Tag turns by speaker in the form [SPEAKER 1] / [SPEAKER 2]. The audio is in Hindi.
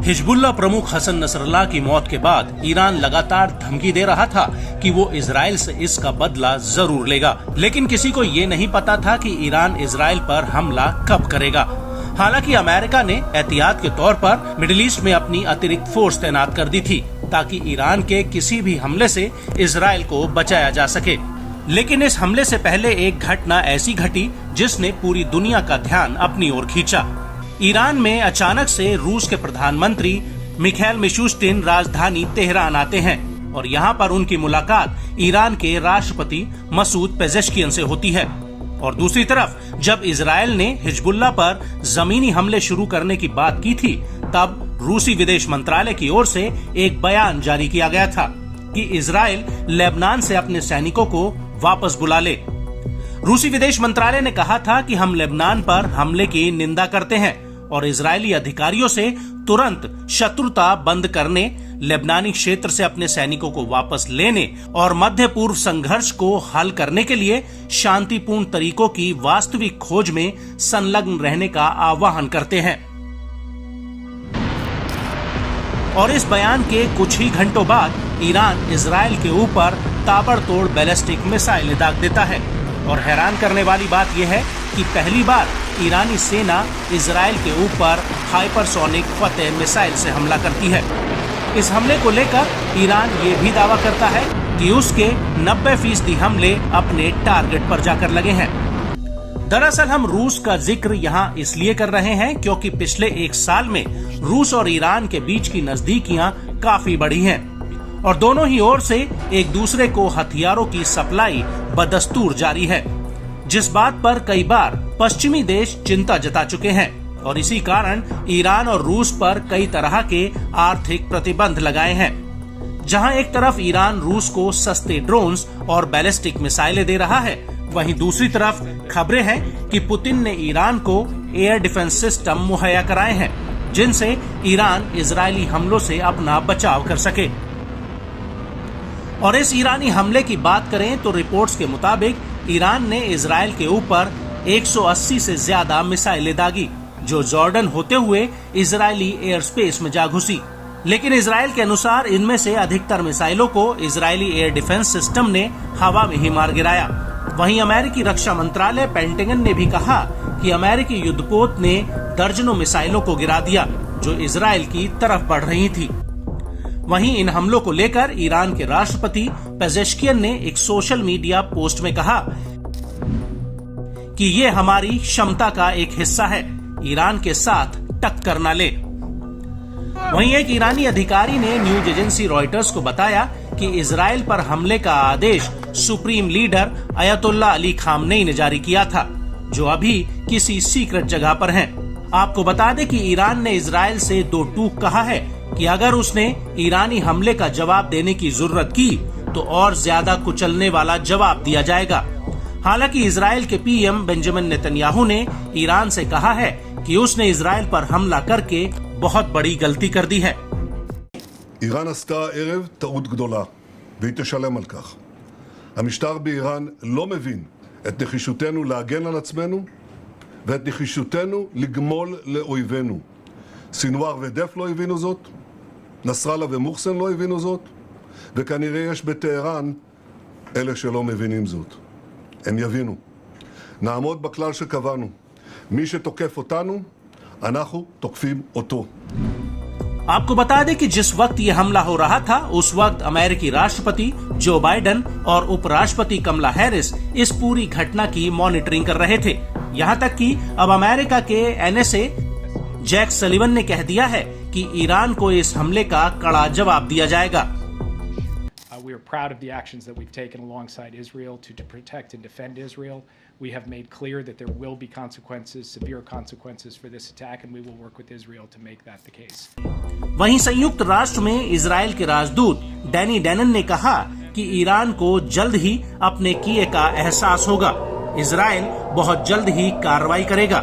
[SPEAKER 1] हिजबुल्लाह प्रमुख हसन नसरल्लाह की मौत के बाद ईरान लगातार धमकी दे रहा था कि वो इजराइल से इसका बदला जरूर लेगा, लेकिन किसी को ये नहीं पता था कि ईरान इजराइल पर हमला कब करेगा। हालांकि अमेरिका ने एहतियात के तौर पर मिडिल ईस्ट में अपनी अतिरिक्त फोर्स तैनात कर दी थी ताकि ईरान के किसी भी हमले से इजराइल को बचाया जा सके। लेकिन इस हमले से पहले एक घटना ऐसी घटी जिसने पूरी दुनिया का ध्यान अपनी ओर खींचा। ईरान में अचानक से रूस के प्रधानमंत्री मिखाइल मिशुस्तिन राजधानी तेहरान आते हैं और यहाँ पर उनकी मुलाकात ईरान के राष्ट्रपति मसूद पेजेश्कियन से होती है। और दूसरी तरफ जब इजराइल ने हिजबुल्लाह पर जमीनी हमले शुरू करने की बात की थी, तब रूसी विदेश मंत्रालय की ओर से एक बयान जारी किया गया था कि इजराइल लेबनान से अपने सैनिकों को वापस बुला ले। रूसी विदेश मंत्रालय ने कहा था कि हम लेबनान पर हमले की निंदा करते हैं और इजरायली अधिकारियों से तुरंत शत्रुता बंद करने, लेबनानी क्षेत्र से अपने सैनिकों को वापस लेने और मध्य पूर्व संघर्ष को हल करने के लिए शांतिपूर्ण तरीकों की वास्तविक खोज में संलग्न रहने का आह्वान करते हैं। और इस बयान के कुछ ही घंटों बाद ईरान इजराइल के ऊपर ताबड़तोड़ बैलिस्टिक मिसाइल दाग देता है। और हैरान करने वाली बात यह है कि पहली बार ईरानी सेना इजराइल के ऊपर हाइपरसोनिक फतेह मिसाइल से हमला करती है। इस हमले को लेकर ईरान ये भी दावा करता है कि उसके 90% हमले अपने टारगेट पर जाकर लगे हैं। दरअसल हम रूस का जिक्र यहाँ इसलिए कर रहे हैं क्योंकि पिछले एक साल में रूस और ईरान के बीच की नजदीकियां काफी बढ़ी हैं और दोनों ही ओर से एक दूसरे को हथियारों की सप्लाई बदस्तूर जारी है, जिस बात पर कई बार पश्चिमी देश चिंता जता चुके हैं और इसी कारण ईरान और रूस पर कई तरह के आर्थिक प्रतिबंध लगाए हैं। जहां एक तरफ ईरान रूस को सस्ते ड्रोन्स और बैलिस्टिक मिसाइलें दे रहा है, वहीं दूसरी तरफ खबरें हैं कि पुतिन ने ईरान को एयर डिफेंस सिस्टम मुहैया कराए हैं जिनसे ईरान इजरायली हमलों से अपना बचाव कर सके। और इस ईरानी हमले की बात करें तो रिपोर्ट्स के मुताबिक ईरान ने इजराइल के ऊपर 180 से ज्यादा मिसाइलें दागी जो जॉर्डन होते हुए इजरायली एयर स्पेस में जा घुसी। लेकिन इजराइल के अनुसार इनमें से अधिकतर मिसाइलों को इजरायली एयर डिफेंस सिस्टम ने हवा में ही मार गिराया। वहीं अमेरिकी रक्षा मंत्रालय पेंटागन ने भी कहा कि अमेरिकी युद्धपोत ने दर्जनों मिसाइलों को गिरा दिया जो इजराइल की तरफ बढ़ रही थी। वहीं इन हमलों को लेकर ईरान के राष्ट्रपति पेजेश्कियन ने एक सोशल मीडिया पोस्ट में कहा कि ये हमारी क्षमता का एक हिस्सा है, ईरान के साथ टक्कर न ले। वहीं एक ईरानी अधिकारी ने न्यूज एजेंसी रॉयटर्स को बताया कि इजराइल पर हमले का आदेश supreme leader Ayatollah Ali Khamenei ने जारी किया था, जो अभी किसी सीक्रेट जगह पर हैं। आपको बता दें कि ईरान ने इजराइल से दो टूक कहा है कि अगर उसने ईरानी हमले का जवाब देने की जरूरत की तो और ज्यादा कुचलने वाला जवाब दिया जाएगा। हालांकि इजराइल के पीएम बेंजामिन नेतन्याहू ने ईरान से कहा है कि उसने इजराइल पर हमला करके बहुत बड़ी गलती कर दी है।
[SPEAKER 2] איראן עשתה הערב טעות גדולה, והיא תשלם על כך. המשטר באיראן לא מבין את נחישותנו להגן על עצמנו ואת נחישותנו לגמול לאויבינו. סינואר ודף לא הבינו זאת, נסראללה ומוחסן לא הבינו זאת, וכנראה יש בטהרן אלה שלא מבינים זאת. הם יבינו. נעמוד בכלל שקבענו. מי שתוקף אותנו, אנחנו תוקפים אותו.
[SPEAKER 1] आपको बता दें कि जिस वक्त ये हमला हो रहा था उस वक्त अमेरिकी राष्ट्रपति जो बाइडेन और उपराष्ट्रपति कमला हैरिस इस पूरी घटना की मॉनिटरिंग कर रहे थे। यहाँ तक कि अब अमेरिका के NSA जैक सलिवन ने कह दिया है कि ईरान को इस हमले का कड़ा जवाब दिया जाएगा।
[SPEAKER 3] We are proud of the actions that we've taken alongside Israel to protect and defend Israel. We have made clear that there will be consequences, severe consequences for this attack, and we will work with Israel to make that the case.
[SPEAKER 1] वहीं संयुक्त राष्ट्र में इजराइल के राजदूत डैनी डैनन ने कहा कि ईरान को जल्द ही अपने किए का एहसास होगा। इजराइल बहुत जल्द ही कार्रवाई करेगा।